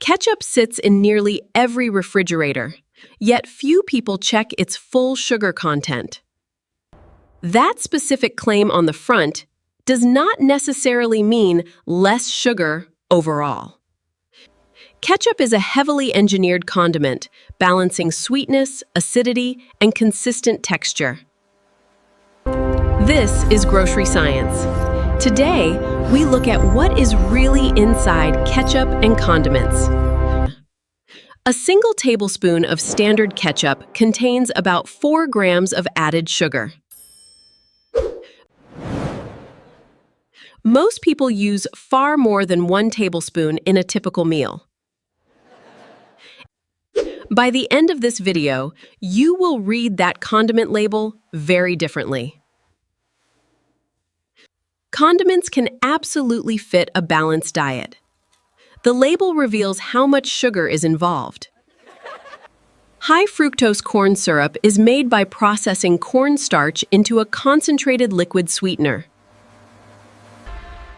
Ketchup sits in nearly every refrigerator, yet few people check its full sugar content. That specific claim on the front does not necessarily mean less sugar overall. Ketchup is a heavily engineered condiment, balancing sweetness, acidity, and consistent texture. This is Grocery Science. Today, we look at what is really inside ketchup and condiments. A single tablespoon of standard ketchup contains about 4 grams of added sugar. Most people use far more than 1 tablespoon in a typical meal. By the end of this video, you will read that condiment label very differently. Condiments can absolutely fit a balanced diet. The label reveals how much sugar is involved. High fructose corn syrup is made by processing cornstarch into a concentrated liquid sweetener.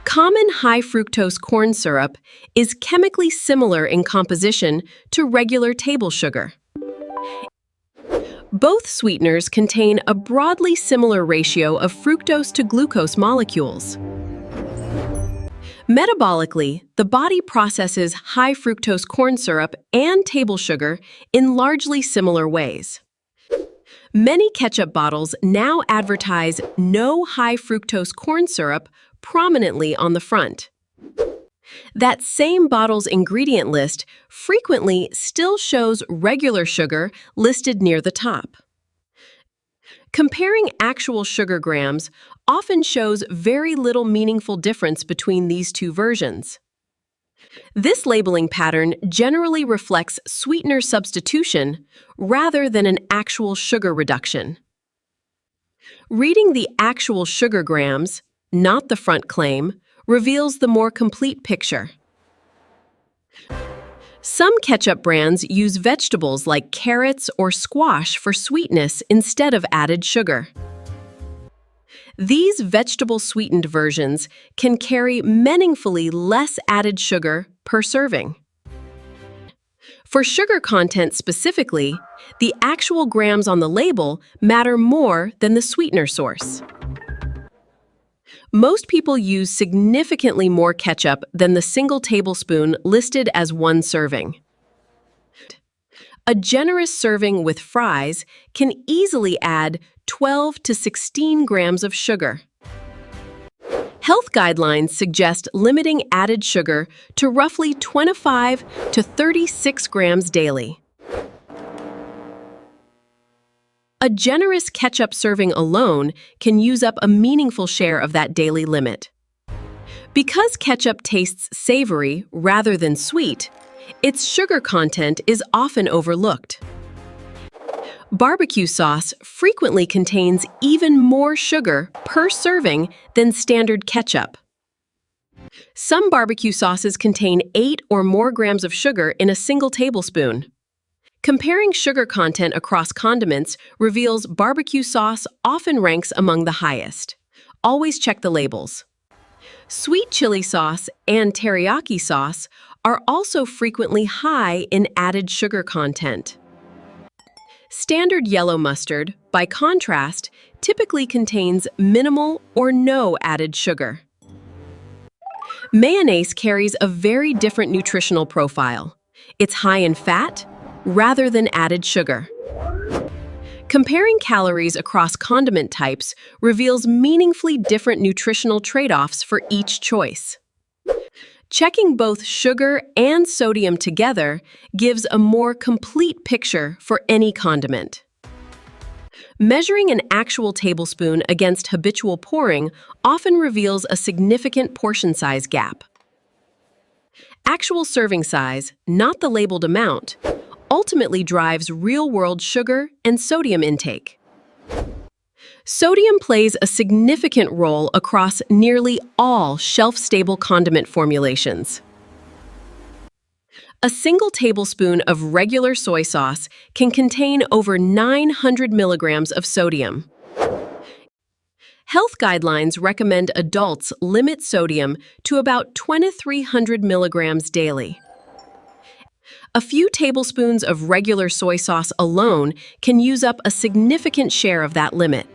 Common high fructose corn syrup is chemically similar in composition to regular table sugar. Both sweeteners contain a broadly similar ratio of fructose to glucose molecules. Metabolically, the body processes high fructose corn syrup and table sugar in largely similar ways. Many ketchup bottles now advertise no high fructose corn syrup prominently on the front. That same bottle's ingredient list frequently still shows regular sugar listed near the top. Comparing actual sugar grams often shows very little meaningful difference between these two versions. This labeling pattern generally reflects sweetener substitution rather than an actual sugar reduction. Reading the actual sugar grams, not the front claim, reveals the more complete picture. Some ketchup brands use vegetables like carrots or squash for sweetness instead of added sugar. These vegetable-sweetened versions can carry meaningfully less added sugar per serving. For sugar content specifically, the actual grams on the label matter more than the sweetener source. Most people use significantly more ketchup than the single tablespoon listed as 1 serving. A generous serving with fries can easily add 12 to 16 grams of sugar. Health guidelines suggest limiting added sugar to roughly 25 to 36 grams daily. A generous ketchup serving alone can use up a meaningful share of that daily limit. Because ketchup tastes savory rather than sweet, its sugar content is often overlooked. Barbecue sauce frequently contains even more sugar per serving than standard ketchup. Some barbecue sauces contain 8 or more grams of sugar in a single tablespoon. Comparing sugar content across condiments reveals barbecue sauce often ranks among the highest. Always check the labels. Sweet chili sauce and teriyaki sauce are also frequently high in added sugar content. Standard yellow mustard, by contrast, typically contains minimal or no added sugar. Mayonnaise carries a very different nutritional profile. It's high in fat rather than added sugar. Comparing calories across condiment types reveals meaningfully different nutritional trade-offs for each choice. Checking both sugar and sodium together gives a more complete picture for any condiment. Measuring an actual tablespoon against habitual pouring often reveals a significant portion size gap. Actual serving size, not the labeled amount, ultimately drives real-world sugar and sodium intake. Sodium plays a significant role across nearly all shelf-stable condiment formulations. A single tablespoon of regular soy sauce can contain over 900 milligrams of sodium. Health guidelines recommend adults limit sodium to about 2,300 milligrams daily. A few tablespoons of regular soy sauce alone can use up a significant share of that limit.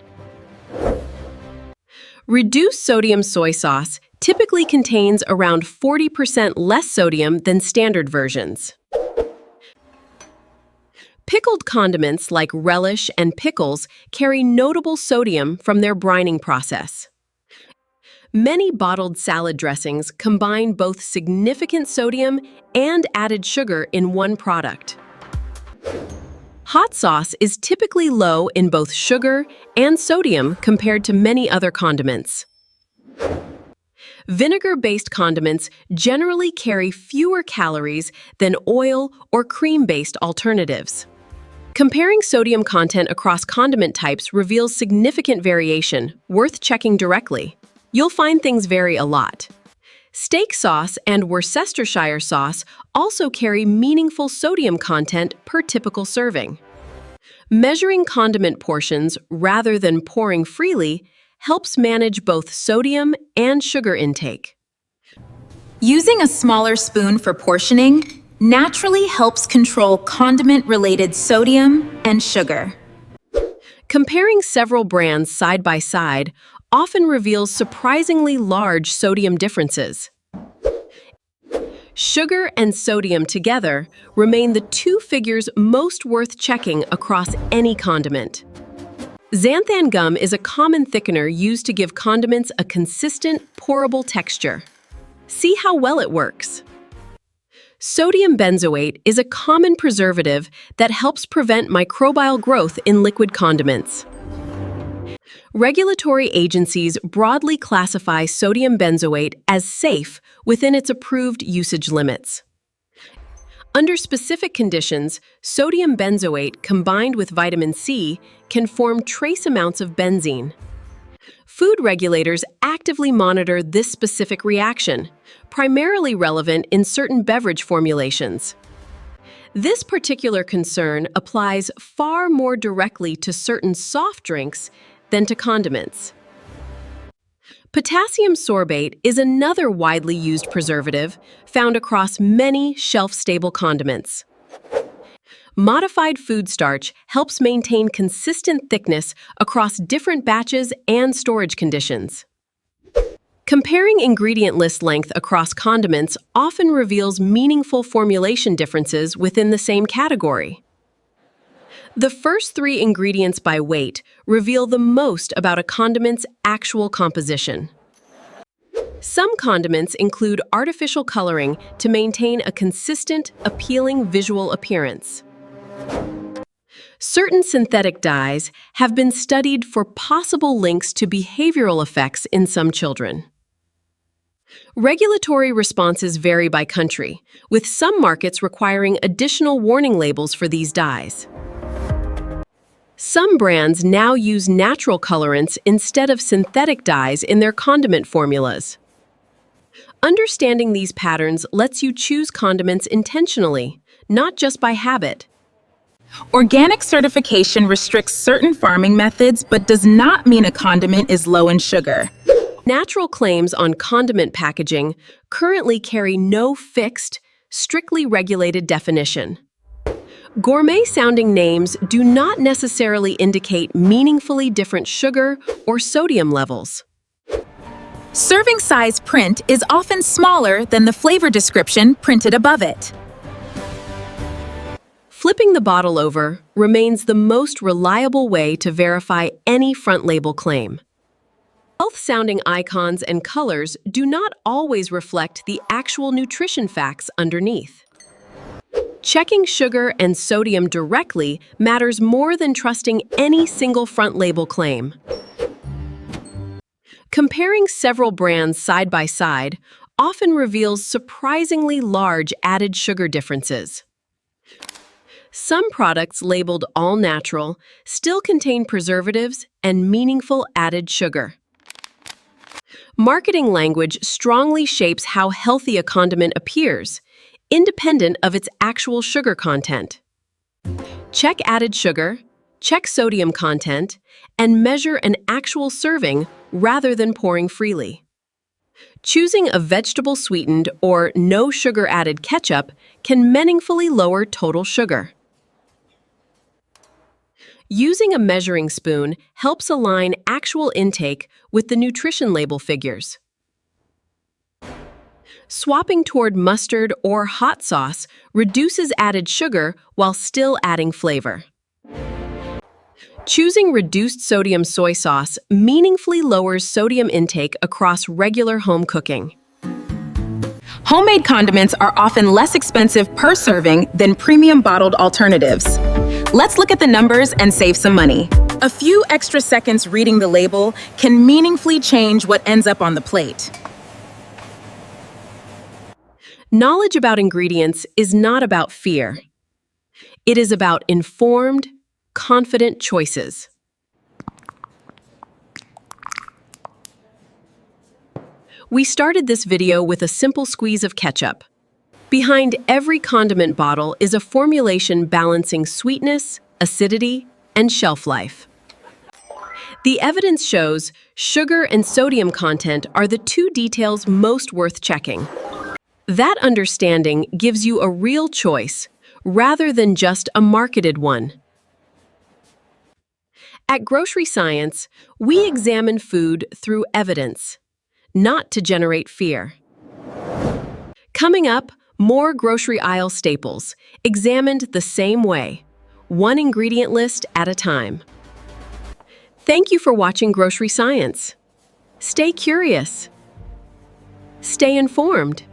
Reduced sodium soy sauce typically contains around 40% less sodium than standard versions. Pickled condiments like relish and pickles carry notable sodium from their brining process. Many bottled salad dressings combine both significant sodium and added sugar in one product. Hot sauce is typically low in both sugar and sodium compared to many other condiments. Vinegar-based condiments generally carry fewer calories than oil or cream-based alternatives. Comparing sodium content across condiment types reveals significant variation, worth checking directly. You'll find things vary a lot. Steak sauce and Worcestershire sauce also carry meaningful sodium content per typical serving. Measuring condiment portions rather than pouring freely helps manage both sodium and sugar intake. Using a smaller spoon for portioning naturally helps control condiment-related sodium and sugar. Comparing several brands side by side often reveals surprisingly large sodium differences. Sugar and sodium together remain the two figures most worth checking across any condiment. Xanthan gum is a common thickener used to give condiments a consistent, pourable texture. See how well it works. Sodium benzoate is a common preservative that helps prevent microbial growth in liquid condiments. Regulatory agencies broadly classify sodium benzoate as safe within its approved usage limits. Under specific conditions, sodium benzoate combined with vitamin C can form trace amounts of benzene. Food regulators actively monitor this specific reaction, primarily relevant in certain beverage formulations. This particular concern applies far more directly to certain soft drinks than to condiments. Potassium sorbate is another widely used preservative found across many shelf-stable condiments. Modified food starch helps maintain consistent thickness across different batches and storage conditions. Comparing ingredient list length across condiments often reveals meaningful formulation differences within the same category. The first three ingredients by weight reveal the most about a condiment's actual composition. Some condiments include artificial coloring to maintain a consistent, appealing visual appearance. Certain synthetic dyes have been studied for possible links to behavioral effects in some children. Regulatory responses vary by country, with some markets requiring additional warning labels for these dyes. Some brands now use natural colorants instead of synthetic dyes in their condiment formulas. Understanding these patterns lets you choose condiments intentionally, not just by habit. Organic certification restricts certain farming methods but does not mean a condiment is low in sugar. Natural claims on condiment packaging currently carry no fixed, strictly regulated definition. Gourmet-sounding names do not necessarily indicate meaningfully different sugar or sodium levels. Serving size print is often smaller than the flavor description printed above it. Flipping the bottle over remains the most reliable way to verify any front label claim. Health-sounding icons and colors do not always reflect the actual nutrition facts underneath. Checking sugar and sodium directly matters more than trusting any single front label claim. Comparing several brands side by side often reveals surprisingly large added sugar differences. Some products labeled all natural still contain preservatives and meaningful added sugar. Marketing language strongly shapes how healthy a condiment appears, independent of its actual sugar content. Check added sugar, check sodium content, and measure an actual serving rather than pouring freely. Choosing a vegetable-sweetened or no sugar-added ketchup can meaningfully lower total sugar. Using a measuring spoon helps align actual intake with the nutrition label figures. Swapping toward mustard or hot sauce reduces added sugar while still adding flavor. Choosing reduced sodium soy sauce meaningfully lowers sodium intake across regular home cooking. Homemade condiments are often less expensive per serving than premium bottled alternatives. Let's look at the numbers and save some money. A few extra seconds reading the label can meaningfully change what ends up on the plate. Knowledge about ingredients is not about fear. It is about informed, confident choices. We started this video with a simple squeeze of ketchup. Behind every condiment bottle is a formulation balancing sweetness, acidity, and shelf life. The evidence shows sugar and sodium content are the two details most worth checking. That understanding gives you a real choice, rather than just a marketed one. At Grocery Science, we examine food through evidence, not to generate fear. Coming up, more grocery aisle staples, examined the same way, one ingredient list at a time. Thank you for watching Grocery Science. Stay curious. Stay informed.